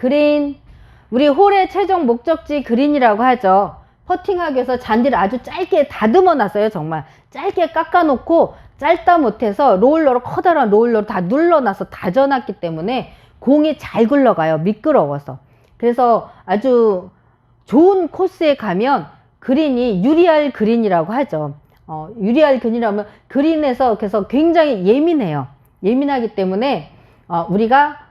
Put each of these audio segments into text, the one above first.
그린. 우리 홀의 최종 목적지 그린이라고 하죠. 퍼팅하기 위해서 잔디를 아주 짧게 다듬어 놨어요. 정말 짧게 깎아 놓고 짧다 못해서 롤러로, 커다란 롤러로 다 눌러놔서 다져놨기 때문에 공이 잘 굴러가요. 미끄러워서. 그래서 아주 좋은 코스에 가면 그린이 유리알 그린이라고 하죠. 유리알 그린이라면 그린에서 그래서 굉장히 예민해요. 예민하기 때문에 우리가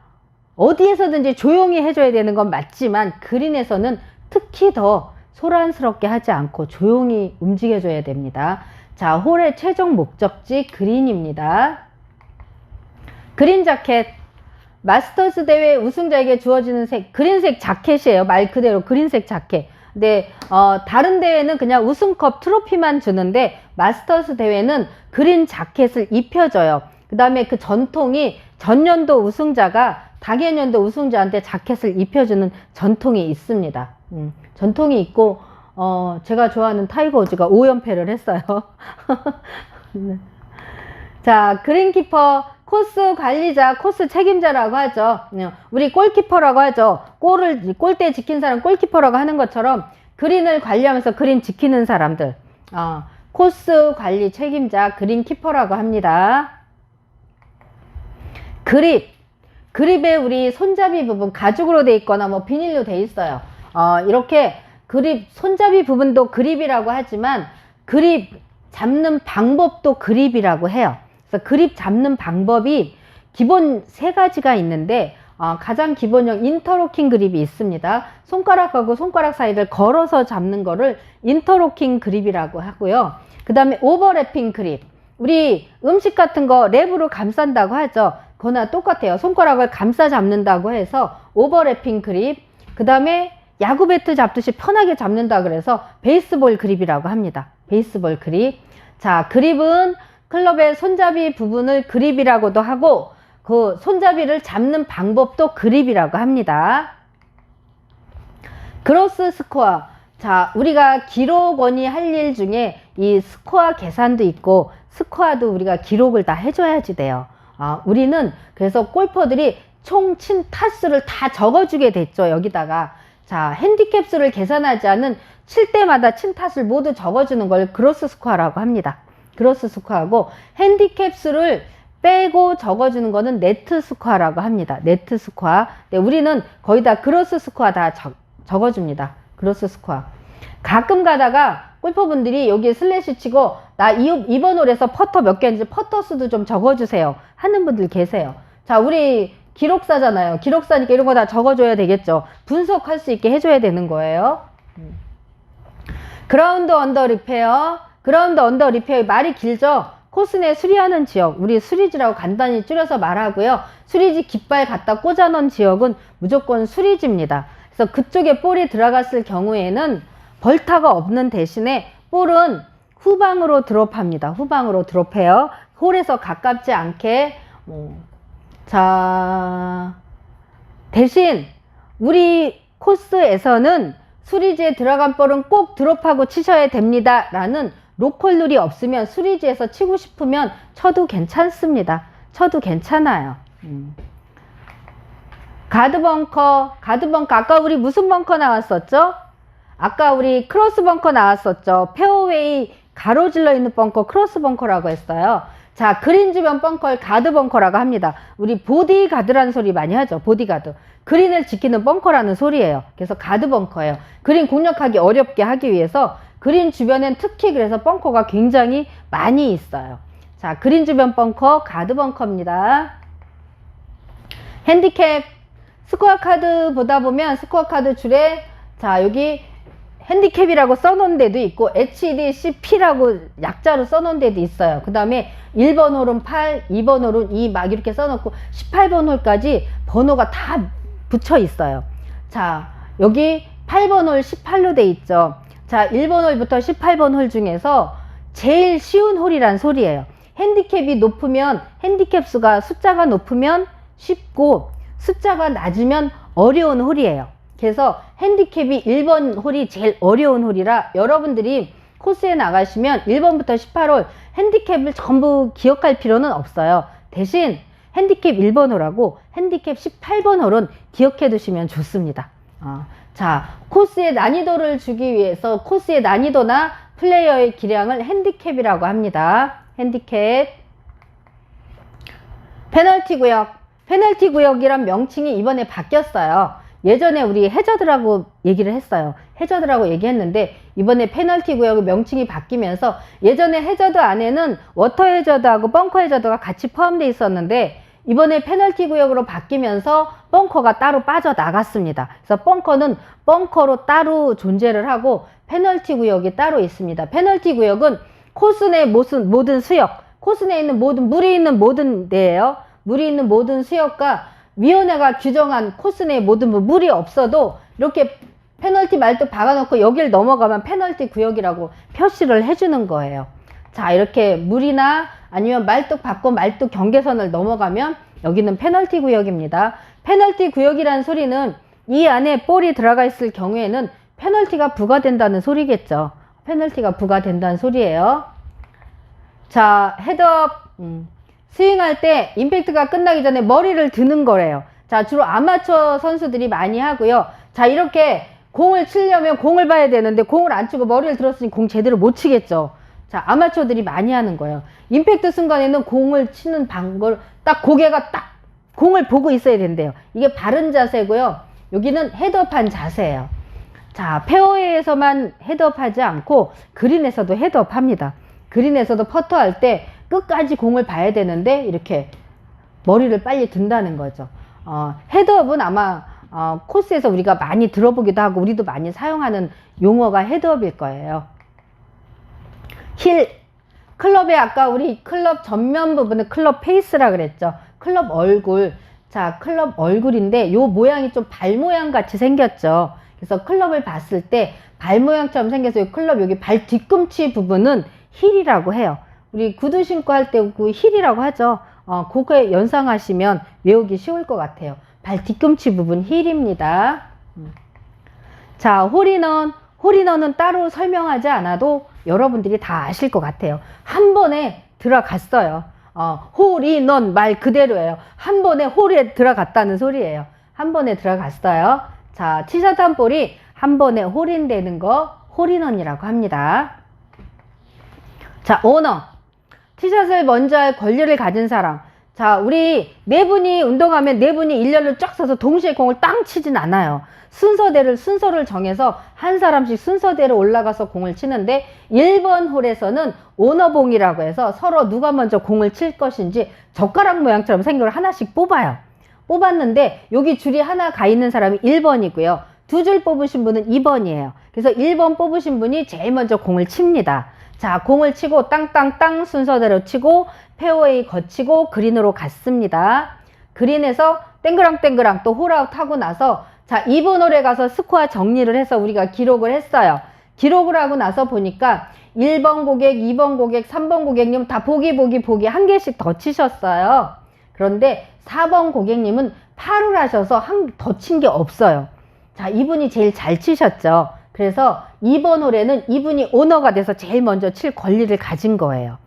어디에서든지 조용히 해줘야 되는 건 맞지만 그린에서는 특히 더 소란스럽게 하지 않고 조용히 움직여줘야 됩니다. 자, 홀의 최종 목적지 그린입니다. 그린 자켓. 마스터스 대회 우승자에게 주어지는 색, 그린색 자켓이에요. 말 그대로 그린색 자켓. 근데 다른 대회는 그냥 우승컵 트로피만 주는데 마스터스 대회는 그린 자켓을 입혀줘요. 그 다음에 그 전통이 전년도 우승자가 당해년도 우승자한테 자켓을 입혀주는 전통이 있습니다. 전통이 있고 제가 좋아하는 타이거 우즈가 5연패를 했어요. 자, 그린키퍼, 코스 관리자, 코스 책임자라고 하죠. 우리 골키퍼라고 하죠. 골대 지킨 사람 골키퍼라고 하는 것처럼 그린을 관리하면서 그린 지키는 사람들, 코스 관리 책임자, 그린키퍼라고 합니다. 그립에 우리 손잡이 부분 가죽으로 돼 있거나 뭐 비닐로 돼 있어요. 이렇게 손잡이 부분도 그립이라고 하지만 그립 잡는 방법도 그립이라고 해요. 그래서 그립 잡는 방법이 기본 3가지가 있는데 가장 기본형 인터로킹 그립이 있습니다. 손가락하고 손가락 사이를 걸어서 잡는 거를 인터로킹 그립이라고 하고요. 그 다음에 오버래핑 그립. 우리 음식 같은 거 랩으로 감싼다고 하죠. 그거나 똑같아요. 손가락을 감싸 잡는다고 해서 오버래핑 그립. 그 다음에 야구 배트 잡듯이 편하게 잡는다 그래서 베이스볼 그립이라고 합니다. 베이스볼 그립. 자, 그립은 클럽의 손잡이 부분을 그립이라고도 하고 그 손잡이를 잡는 방법도 그립이라고 합니다. 그로스 스코어. 자, 우리가 기록원이 할 일 중에 이 스코어 계산도 있고 스코어도 우리가 기록을 다 해줘야지 돼요. 우리는 그래서 골퍼들이 총 친 타수를 다 적어주게 됐죠. 여기다가. 자, 핸디캡 수를 계산하지 않은 칠 때마다 친 타수를 모두 적어주는 걸 그로스 스코어라고 합니다. 그로스 스코어하고 핸디캡 수를 빼고 적어주는 거는 네트 스코어라고 합니다. 네트 스코어. 네, 우리는 거의 다 그로스 스코어 다 적어줍니다. 그로스 스코어. 가끔 가다가 골퍼분들이 여기 슬래시 치고 나 이번 홀에서 퍼터 몇 개인지 퍼터 수도 좀 적어주세요 하는 분들 계세요. 자, 우리 기록사잖아요. 기록사니까 이런 거 다 적어줘야 되겠죠. 분석할 수 있게 해줘야 되는 거예요. 그라운드 언더 리페어. 그라운드 언더 리페어 말이 길죠. 코스 내 수리하는 지역, 우리 수리지라고 간단히 줄여서 말하고요. 수리지 깃발 갖다 꽂아 놓은 지역은 무조건 수리지입니다. 그래서 그쪽에 볼이 들어갔을 경우에는 벌타가 없는 대신에 볼은 후방으로 드롭합니다. 후방으로 드롭해요. 홀에서 가깝지 않게. 자, 대신 우리 코스에서는 수리지에 들어간 볼은 꼭 드롭하고 치셔야 됩니다 라는 로컬 룰이 없으면 수리지에서 치고 싶으면 쳐도 괜찮습니다. 쳐도 괜찮아요. 가드 벙커. 아까 우리 무슨 벙커 나왔었죠? 아까 우리 크로스 벙커 나왔었죠. 페어웨이 가로질러 있는 벙커 크로스 벙커라고 했어요. 자, 그린 주변 벙커를 가드 벙커라고 합니다. 우리 보디가드라는 소리 많이 하죠. 보디가드. 그린을 지키는 벙커라는 소리예요. 그래서 가드 벙커예요. 그린 공략하기 어렵게 하기 위해서 그린 주변엔 특히 그래서 벙커가 굉장히 많이 있어요. 자, 그린 주변 벙커, 가드 벙커입니다. 핸디캡. 스코어 카드 보다 보면 스코어 카드 줄에 자, 여기 핸디캡이라고 써놓은 데도 있고 HDCP라고 약자로 써놓은 데도 있어요. 그 다음에 1번 홀은 8, 2번 홀은 2 막 이렇게 써놓고 18번 홀까지 번호가 다 붙여 있어요. 자, 여기 8번 홀 18로 돼 있죠. 자, 1번 홀부터 18번 홀 중에서 제일 쉬운 홀이란 소리예요. 핸디캡이 높으면 핸디캡 수가 숫자가 높으면 쉽고 숫자가 낮으면 어려운 홀이에요. 그래서 핸디캡이 1번 홀이 제일 어려운 홀이라 여러분들이 코스에 나가시면 1번부터 18홀 핸디캡을 전부 기억할 필요는 없어요. 대신 핸디캡 1번 홀하고 핸디캡 18번 홀은 기억해 두시면 좋습니다. 자, 코스의 난이도를 주기 위해서 코스의 난이도나 플레이어의 기량을 핸디캡이라고 합니다. 핸디캡. 페널티 구역. 페널티 구역이란 명칭이 이번에 바뀌었어요. 예전에 우리 해저드라고 얘기를 했어요. 해저드라고 얘기했는데 이번에 페널티 구역의 명칭이 바뀌면서 예전에 해저드 안에는 워터 해저드하고 벙커 해저드가 같이 포함되어 있었는데 이번에 페널티 구역으로 바뀌면서 벙커가 따로 빠져나갔습니다. 그래서 벙커는 벙커로 따로 존재를 하고 페널티 구역이 따로 있습니다. 페널티 구역은 코스 내 모든 수역, 코스 내에 있는 물이 있는 모든 데예요. 물이 있는 모든 수역과 위원회가 규정한 코스 내에 모든 물이 없어도 이렇게 페널티 말뚝 박아놓고 여길 넘어가면 페널티 구역이라고 표시를 해주는 거예요. 자, 이렇게 물이나 아니면 말뚝 받고 말뚝 경계선을 넘어가면 여기는 페널티 구역입니다. 페널티 구역이라는 소리는 이 안에 볼이 들어가 있을 경우에는 페널티가 부과된다는 소리겠죠. 페널티가 부과된다는 소리예요. 자, 헤드업. 스윙할 때 임팩트가 끝나기 전에 머리를 드는 거래요. 자, 주로 아마추어 선수들이 많이 하고요. 자, 이렇게 공을 치려면 공을 봐야 되는데 공을 안 치고 머리를 들었으니 공 제대로 못 치겠죠. 자, 아마추어들이 많이 하는 거예요. 임팩트 순간에는 공을 치는 방법을 딱 고개가 딱 공을 보고 있어야 된대요. 이게 바른 자세고요. 여기는 헤드업한 자세예요. 자, 페어웨이에서만 헤드업하지 않고 그린에서도 헤드업합니다. 그린에서도 퍼터할 때 끝까지 공을 봐야 되는데 이렇게 머리를 빨리 든다는 거죠. 헤드업은 아마 코스에서 우리가 많이 들어보기도 하고 우리도 많이 사용하는 용어가 헤드업일 거예요. 힐. 클럽의 아까 우리 클럽 전면 부분은 클럽 페이스라 그랬죠. 클럽 얼굴. 자, 클럽 얼굴인데 요 모양이 좀 발 모양 같이 생겼죠. 그래서 클럽을 봤을 때 발 모양처럼 생겨서 요 클럽 여기 발 뒤꿈치 부분은 힐이라고 해요. 우리 구두 신고 할 때 그 힐이라고 하죠. 그거에 연상하시면 외우기 쉬울 것 같아요. 발 뒤꿈치 부분 힐입니다. 자, 홀인원은 따로 설명하지 않아도 여러분들이 다 아실 것 같아요. 한 번에 들어갔어요. 홀인원 말 그대로예요. 한 번에 홀에 들어갔다는 소리예요. 한 번에 들어갔어요. 자, 티샷 한 볼이 한 번에 홀인되는 거 홀인원이라고 합니다. 자, 오너. 티샷을 먼저 할 권리를 가진 사람. 자, 우리 네 분이 운동하면 네 분이 일렬로 쫙 서서 동시에 공을 땅 치진 않아요. 순서를 정해서 한 사람씩 순서대로 올라가서 공을 치는데 1번 홀에서는 오너봉이라고 해서 서로 누가 먼저 공을 칠 것인지 젓가락 모양처럼 생긴 걸 하나씩 뽑아요. 뽑았는데 여기 줄이 하나 가 있는 사람이 1번이고요. 두 줄 뽑으신 분은 2번이에요. 그래서 1번 뽑으신 분이 제일 먼저 공을 칩니다. 자, 공을 치고 땅땅땅 순서대로 치고 페어웨이 거치고 그린으로 갔습니다. 그린에서 땡그랑땡그랑 또 홀아웃 하고 나서 자, 2번 홀에 가서 스코어 정리를 해서 우리가 기록을 했어요. 기록을 하고 나서 보니까 1번 고객, 2번 고객, 3번 고객님 다 보기 한 개씩 더 치셨어요. 그런데 4번 고객님은 파를 하셔서 더 친 게 없어요. 자, 이분이 제일 잘 치셨죠. 그래서 2번 홀에는 이분이 오너가 돼서 제일 먼저 칠 권리를 가진 거예요.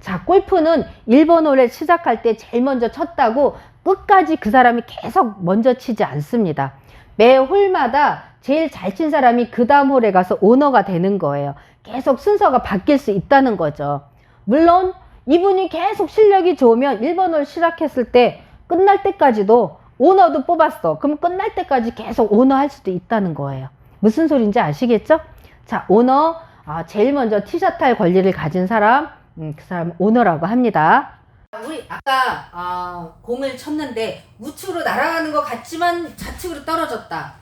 자, 골프는 1번 홀에 시작할 때 제일 먼저 쳤다고 끝까지 그 사람이 계속 먼저 치지 않습니다. 매 홀마다 제일 잘 친 사람이 그 다음 홀에 가서 오너가 되는 거예요. 계속 순서가 바뀔 수 있다는 거죠. 물론 이분이 계속 실력이 좋으면 1번 홀 시작했을 때 끝날 때까지도 오너도 뽑았어. 그럼 끝날 때까지 계속 오너 할 수도 있다는 거예요. 무슨 소린지 아시겠죠? 자, 오너, 제일 먼저 티샷 할 권리를 가진 사람, 그 사람 오너라고 합니다. 우리 아까 공을 쳤는데 우측으로 날아가는 것 같지만 좌측으로 떨어졌다.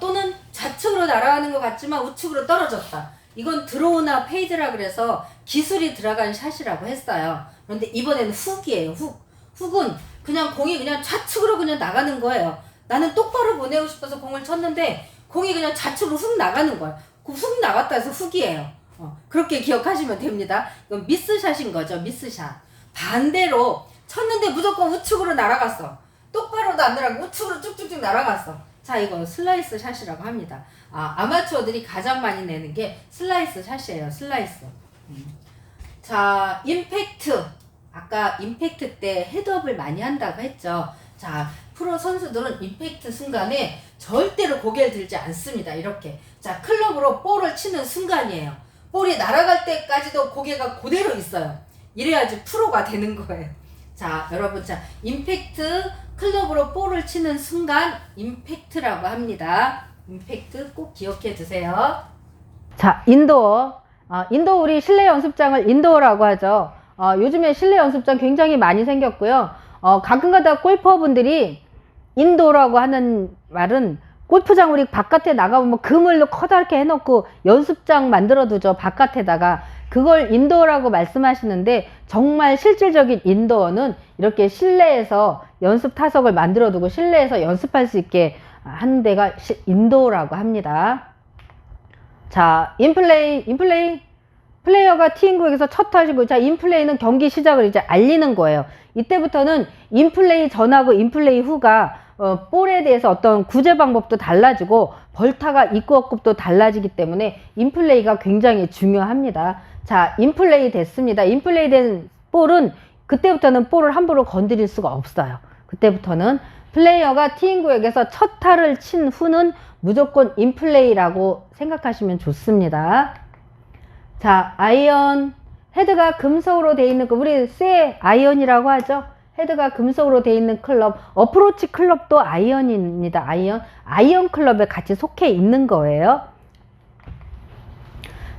또는 좌측으로 날아가는 것 같지만 우측으로 떨어졌다. 이건 드로우나 페이드라 그래서 기술이 들어간 샷이라고 했어요. 그런데 이번에는 훅이에요. 훅은 그냥 공이 그냥 좌측으로 그냥 나가는 거예요. 나는 똑바로 보내고 싶어서 공을 쳤는데 공이 그냥 좌측으로 훅 나가는 거예요. 훅 나갔다 해서 훅이에요. 그렇게 기억하시면 됩니다. 이건 미스샷인 거죠. 미스샷. 반대로 쳤는데 무조건 우측으로 날아갔어. 똑바로도 안 날아가고 우측으로 쭉쭉쭉 날아갔어. 자, 이거 슬라이스 샷이라고 합니다. 아마추어들이 가장 많이 내는 게 슬라이스 샷이에요. 슬라이스. 자, 임팩트. 아까 임팩트 때 헤드업을 많이 한다고 했죠. 자, 프로 선수들은 임팩트 순간에 절대로 고개를 들지 않습니다. 이렇게. 자, 클럽으로 볼을 치는 순간이에요. 볼이 날아갈 때까지도 고개가 그대로 있어요. 이래야지 프로가 되는 거예요. 자, 여러분, 자, 임팩트, 클럽으로 볼을 치는 순간 임팩트라고 합니다. 임팩트 꼭 기억해 두세요. 자, 인도어. 인도어, 우리 실내 연습장을 인도어라고 하죠. 요즘에 실내 연습장 굉장히 많이 생겼고요. 가끔가다 골퍼분들이 인도어라고 하는 말은 골프장 우리 바깥에 나가보면 그물로 커다랗게 해놓고 연습장 만들어 두죠. 바깥에다가. 그걸 인도어라고 말씀하시는데 정말 실질적인 인도어는 이렇게 실내에서 연습 타석을 만들어 두고 실내에서 연습할 수 있게 하는 데가 인도어라고 합니다. 자, 인플레이. 플레이어가 티잉구역에서 첫 타시고, 자, 인플레이는 경기 시작을 이제 알리는 거예요. 이때부터는 인플레이 전하고 인플레이 후가 볼에 대해서 어떤 구제 방법도 달라지고 벌타가 입구업급도 달라지기 때문에 인플레이가 굉장히 중요합니다. 자, 인플레이 됐습니다. 인플레이 된 볼은 그때부터는 볼을 함부로 건드릴 수가 없어요. 그때부터는 플레이어가 티잉구역에서 첫 타를 친 후는 무조건 인플레이라고 생각하시면 좋습니다. 자, 아이언. 헤드가 금속으로 되어 있는 거, 우리 쇠 아이언이라고 하죠. 헤드가 금속으로 되어 있는 클럽, 어프로치 클럽도 아이언입니다. 아이언 클럽에 같이 속해 있는 거예요.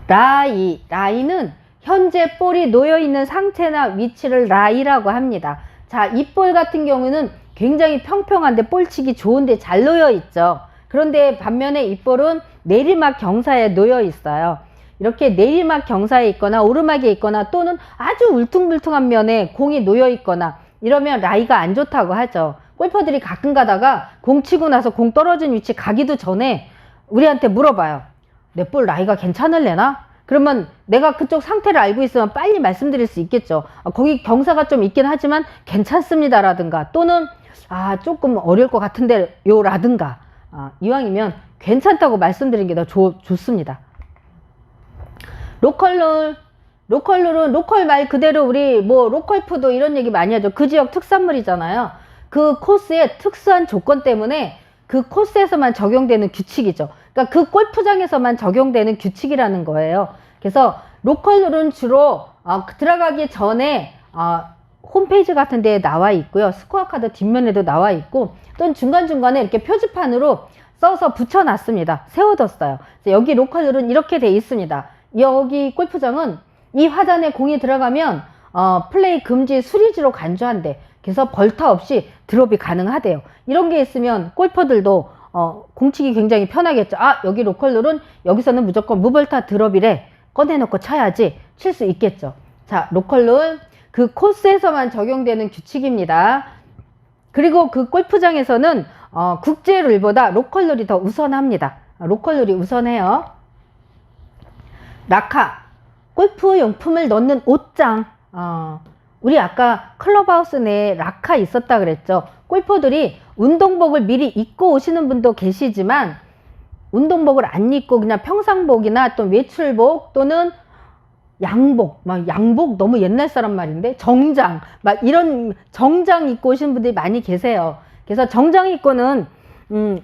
라이는 현재 볼이 놓여 있는 상태나 위치를 라이라고 합니다. 자, 이 볼 같은 경우는 굉장히 평평한데 볼치기 좋은데 잘 놓여 있죠. 그런데 반면에 이 볼은 내리막 경사에 놓여 있어요. 이렇게 내리막 경사에 있거나 오르막에 있거나 또는 아주 울퉁불퉁한 면에 공이 놓여 있거나 이러면 라이가 안 좋다고 하죠. 골퍼들이 가끔 가다가 공 치고 나서 공 떨어진 위치 가기도 전에 우리한테 물어봐요. 내 볼 라이가 괜찮을래나? 그러면 내가 그쪽 상태를 알고 있으면 빨리 말씀드릴 수 있겠죠. 거기 경사가 좀 있긴 하지만 괜찮습니다 라든가 또는 조금 어려울 것 같은데 요 라든가 이왕이면 괜찮다고 말씀드리는 게 더 좋습니다. 로컬룰은 로컬 말 그대로 우리 뭐 로컬푸드 이런 얘기 많이 하죠. 그 지역 특산물이잖아요. 그 코스의 특수한 조건 때문에 그 코스에서만 적용되는 규칙이죠. 그러니까 그 골프장에서만 적용되는 규칙이라는 거예요. 그래서 로컬룰은 주로 들어가기 전에 홈페이지 같은 데에 나와 있고요. 스코어 카드 뒷면에도 나와 있고 또는 중간중간에 이렇게 표지판으로 써서 붙여놨습니다. 세워뒀어요. 여기 로컬룰은 이렇게 돼 있습니다. 여기 골프장은 이 화단에 공이 들어가면 플레이 금지 수리지로 간주한대. 그래서 벌타 없이 드롭이 가능하대요. 이런 게 있으면 골퍼들도 공치기 굉장히 편하겠죠. 여기 로컬룰은 여기서는 무조건 무벌타 드롭이래. 꺼내놓고 쳐야지 칠 수 있겠죠. 자, 로컬룰 그 코스에서만 적용되는 규칙입니다. 그리고 그 골프장에서는 국제룰보다 로컬룰이 더 우선합니다. 로컬룰이 우선해요. 라카, 골프 용품을 넣는 옷장. 우리 아까 클럽하우스 내에 라카 있었다 그랬죠. 골퍼들이 운동복을 미리 입고 오시는 분도 계시지만 운동복을 안 입고 그냥 평상복이나 또 외출복 또는 양복, 양복 너무 옛날 사람 말인데 정장, 이런 정장 입고 오시는 분들이 많이 계세요. 그래서 정장 입고는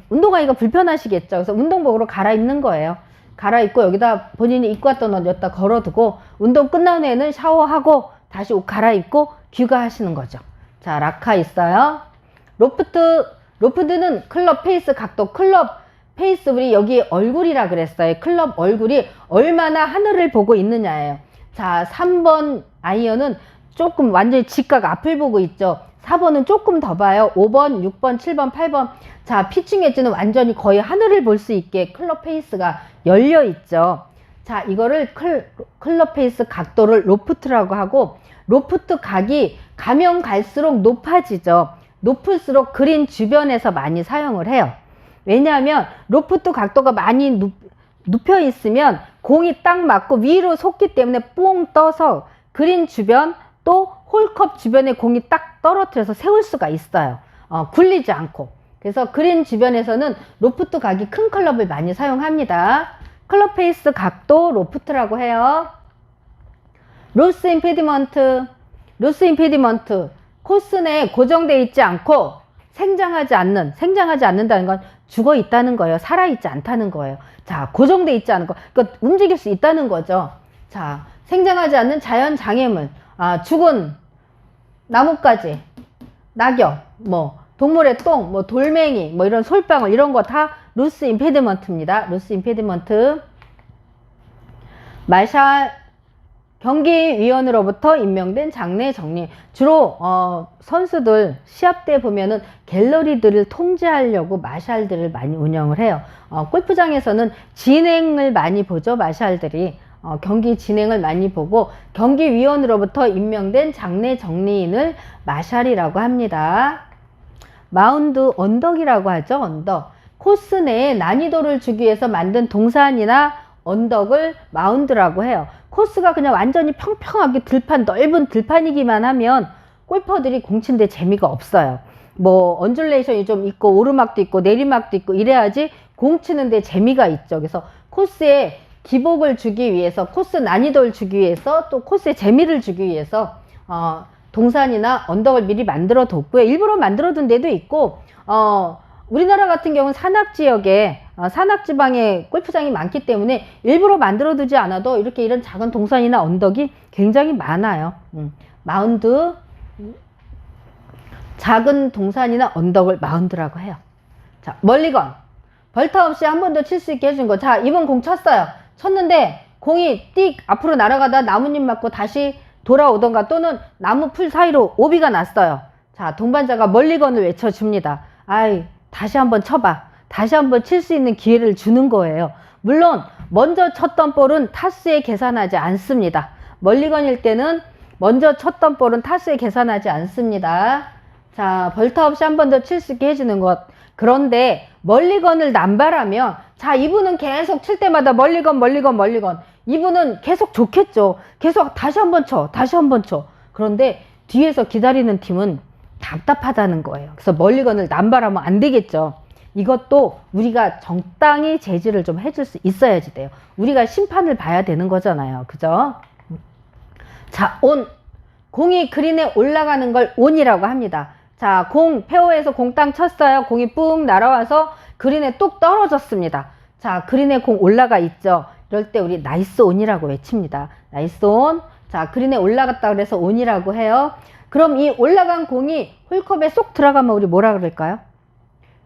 운동하기가 불편하시겠죠. 그래서 운동복으로 갈아입는 거예요. 갈아입고 여기다 본인이 입고 왔던 옷 여기다 걸어두고 운동 끝난 후에는 샤워하고 다시 옷 갈아입고 귀가하시는 거죠. 자, 라카 있어요. 로프트는 클럽 페이스 각도, 클럽 페이스 우리 여기 얼굴이라 그랬어요. 클럽 얼굴이 얼마나 하늘을 보고 있느냐예요. 자, 3번 아이언은 조금 완전히 직각 앞을 보고 있죠. 4번은 조금 더 봐요. 5번, 6번, 7번, 8번. 자, 피칭 엣지는 완전히 거의 하늘을 볼 수 있게 클럽 페이스가 열려 있죠. 자, 이거를 클럽 페이스 각도를 로프트라고 하고 로프트 각이 가면 갈수록 높아지죠. 높을수록 그린 주변에서 많이 사용을 해요. 왜냐하면 로프트 각도가 많이 눕혀 있으면 공이 딱 맞고 위로 솟기 때문에 뽕 떠서 그린 주변 또 홀컵 주변에 공이 딱 떨어뜨려서 세울 수가 있어요. 굴리지 않고. 그래서 그린 주변에서는 로프트 각이 큰 클럽을 많이 사용합니다. 클럽 페이스 각도 로프트라고 해요. 로스 임피디먼트. 로스 임피디먼트, 코스 내에 고정되어 있지 않고 생장하지 않는다는 건 죽어 있다는 거예요. 살아 있지 않다는 거예요. 자, 고정되어 있지 않은 거, 그러니까 움직일 수 있다는 거죠. 자, 생장하지 않는 자연 장애물, 죽은 나뭇가지, 낙엽, 뭐 동물의 똥, 뭐 돌멩이, 뭐 이런 솔방울 이런 거 다 로스 임피디먼트입니다. 로스 임피디먼트. 마샬 경기위원으로부터 임명된 장내 정리. 주로 선수들 시합 때 보면은 갤러리들을 통제하려고 마샬들을 많이 운영을 해요. 골프장에서는 진행을 많이 보죠. 마샬들이 경기 진행을 많이 보고, 경기위원으로부터 임명된 장내 정리인을 마샬이라고 합니다. 마운드, 언덕이라고 하죠. 언덕. 코스 내에 난이도를 주기 위해서 만든 동산이나 언덕을 마운드라고 해요. 코스가 그냥 완전히 평평하게 넓은 들판이기만 하면 골퍼들이 공 치는데 재미가 없어요. 뭐 언듈레이션이 좀 있고 오르막도 있고 내리막도 있고 이래야지 공 치는데 재미가 있죠. 그래서 코스에 기복을 주기 위해서, 코스 난이도를 주기 위해서, 또 코스에 재미를 주기 위해서 동산이나 언덕을 미리 만들어 뒀고요. 일부러 만들어 둔 데도 있고, 우리나라 같은 경우는 산악지역에 산악지방에 골프장이 많기 때문에 일부러 만들어 두지 않아도 이렇게 이런 작은 동산이나 언덕이 굉장히 많아요. 마운드, 작은 동산이나 언덕을 마운드라고 해요. 자, 멀리건. 벌타 없이 한 번 더 칠 수 있게 해준 거. 자, 이번 공 쳤어요. 쳤는데 공이 띡 앞으로 날아가다 나뭇잎 맞고 다시 돌아오던가, 또는 나무 풀 사이로 오비가 났어요. 자, 동반자가 멀리건을 외쳐줍니다. 아이, 다시 한번 쳐봐. 다시 한번 칠 수 있는 기회를 주는 거예요. 물론 먼저 쳤던 볼은 타수에 계산하지 않습니다. 멀리건일 때는 먼저 쳤던 볼은 타수에 계산하지 않습니다. 자, 벌타 없이 한 번 더 칠 수 있게 해주는 것. 그런데 멀리건을 남발하면, 자, 이분은 계속 칠 때마다 멀리건. 이분은 계속 좋겠죠. 계속 다시 한번 쳐. 그런데 뒤에서 기다리는 팀은 답답하다는 거예요. 그래서 멀리건을 남발하면 안 되겠죠. 이것도 우리가 적당히 제지를 좀 해줄 수 있어야지 돼요. 우리가 심판을 봐야 되는 거잖아요. 그죠? 자, 공이 그린에 올라가는 걸 온이라고 합니다. 자, 페어에서 공 땅 쳤어요. 공이 뿡 날아와서 그린에 뚝 떨어졌습니다. 자, 그린에 공 올라가 있죠. 이럴 때 우리 나이스 온이라고 외칩니다. 나이스 온. 자, 그린에 올라갔다 그래서 온이라고 해요. 그럼 이 올라간 공이 홀컵에 쏙 들어가면 우리 뭐라 그럴까요?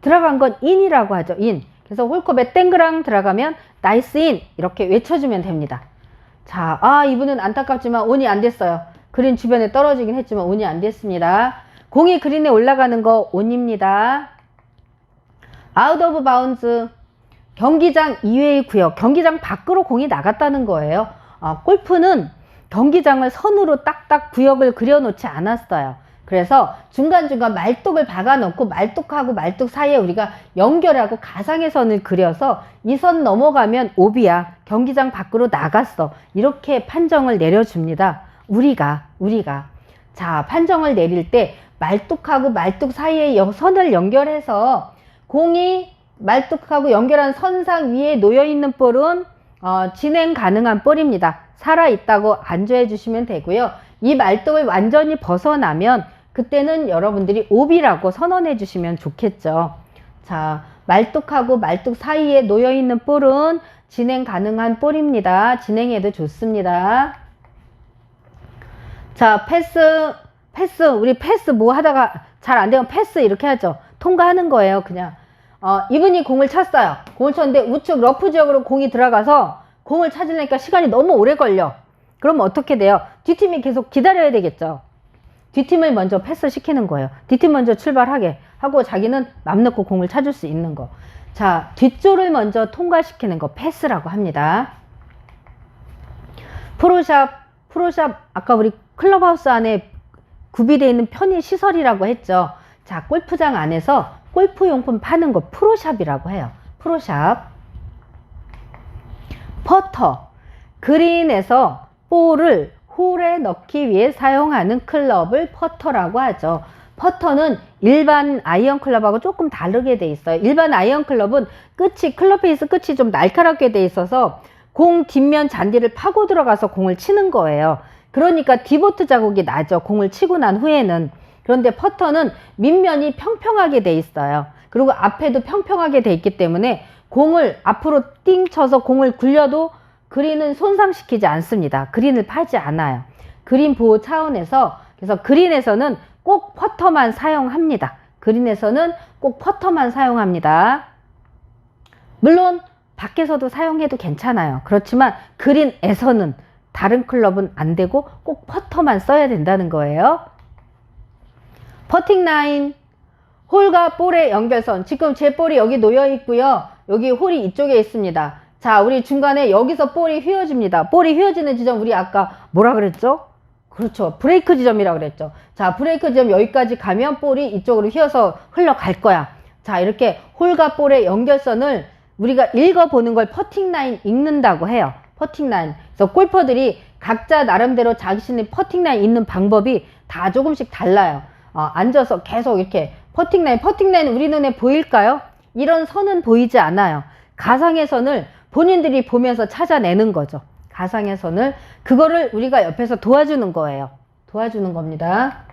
들어간 건 인이라고 하죠. 인. 그래서 홀컵에 땡그랑 들어가면 나이스 인 이렇게 외쳐주면 됩니다. 자, 이분은 안타깝지만 온이 안 됐어요. 그린 주변에 떨어지긴 했지만 온이 안 됐습니다. 공이 그린에 올라가는 거 온입니다. 아웃 오브 바운즈. 경기장 이외의 구역, 경기장 밖으로 공이 나갔다는 거예요. 골프는 경기장을 선으로 딱딱 구역을 그려놓지 않았어요. 그래서 중간중간 말뚝을 박아놓고 말뚝하고 말뚝 사이에 우리가 연결하고 가상의 선을 그려서 이 선 넘어가면 오비야, 경기장 밖으로 나갔어, 이렇게 판정을 내려줍니다. 우리가 자, 판정을 내릴 때 말뚝하고 말뚝 사이에 선을 연결해서 공이 말뚝하고 연결한 선상 위에 놓여있는 볼은 진행 가능한 볼입니다. 살아있다고 안조해 주시면 되고요. 이 말뚝을 완전히 벗어나면 그때는 여러분들이 오비라고 선언해 주시면 좋겠죠. 자, 말뚝하고 말뚝 사이에 놓여있는 볼은 진행 가능한 볼입니다. 진행해도 좋습니다. 자, 패스. 우리 패스 뭐 하다가 잘 안 되면 패스 이렇게 하죠. 통과하는 거예요. 그냥 이분이 공을 쳤어요. 공을 쳤는데 우측 러프 지역으로 공이 들어가서 공을 찾으려니까 시간이 너무 오래 걸려. 그러면 어떻게 돼요? 뒷팀이 계속 기다려야 되겠죠. 뒷팀을 먼저 패스 시키는 거예요. 뒷팀 먼저 출발하게 하고 자기는 맘 놓고 공을 찾을 수 있는 거. 자, 뒷줄을 먼저 통과시키는 거 패스라고 합니다. 프로샵 아까 우리 클럽하우스 안에 구비되어 있는 편의 시설이라고 했죠. 자, 골프장 안에서 골프용품 파는 거 프로샵이라고 해요. 프로샵. 퍼터. 그린에서 볼을 홀에 넣기 위해 사용하는 클럽을 퍼터라고 하죠. 퍼터는 일반 아이언 클럽하고 조금 다르게 돼 있어요. 일반 아이언 클럽은 클럽 페이스 끝이 좀 날카롭게 돼 있어서 공 뒷면 잔디를 파고 들어가서 공을 치는 거예요. 그러니까 디보트 자국이 나죠. 공을 치고 난 후에는. 그런데 퍼터는 밑면이 평평하게 돼 있어요. 그리고 앞에도 평평하게 돼 있기 때문에 공을 앞으로 띵 쳐서 공을 굴려도 그린은 손상시키지 않습니다. 그린을 파지 않아요. 그린 보호 차원에서, 그래서 그린에서는 꼭 퍼터만 사용합니다. 그린에서는 꼭 퍼터만 사용합니다. 물론 밖에서도 사용해도 괜찮아요. 그렇지만 그린에서는, 다른 클럽은 안 되고 꼭 퍼터만 써야 된다는 거예요. 퍼팅 라인, 홀과 볼의 연결선. 지금 제 볼이 여기 놓여 있고요. 여기 홀이 이쪽에 있습니다. 자, 우리 중간에 여기서 볼이 휘어집니다. 볼이 휘어지는 지점, 우리 아까 뭐라 그랬죠? 그렇죠. 브레이크 지점이라고 그랬죠. 자, 브레이크 지점 여기까지 가면 볼이 이쪽으로 휘어서 흘러갈 거야. 자, 이렇게 홀과 볼의 연결선을 우리가 읽어보는 걸 퍼팅 라인 읽는다고 해요. 퍼팅 라인. 그래서 골퍼들이 각자 나름대로 자신의 퍼팅 라인 읽는 방법이 다 조금씩 달라요. 앉아서 계속 이렇게 퍼팅 라인 우리 눈에 보일까요? 이런 선은 보이지 않아요. 가상의 선을 본인들이 보면서 찾아내는 거죠. 가상의 선을, 그거를 우리가 옆에서 도와주는 거예요. 도와주는 겁니다.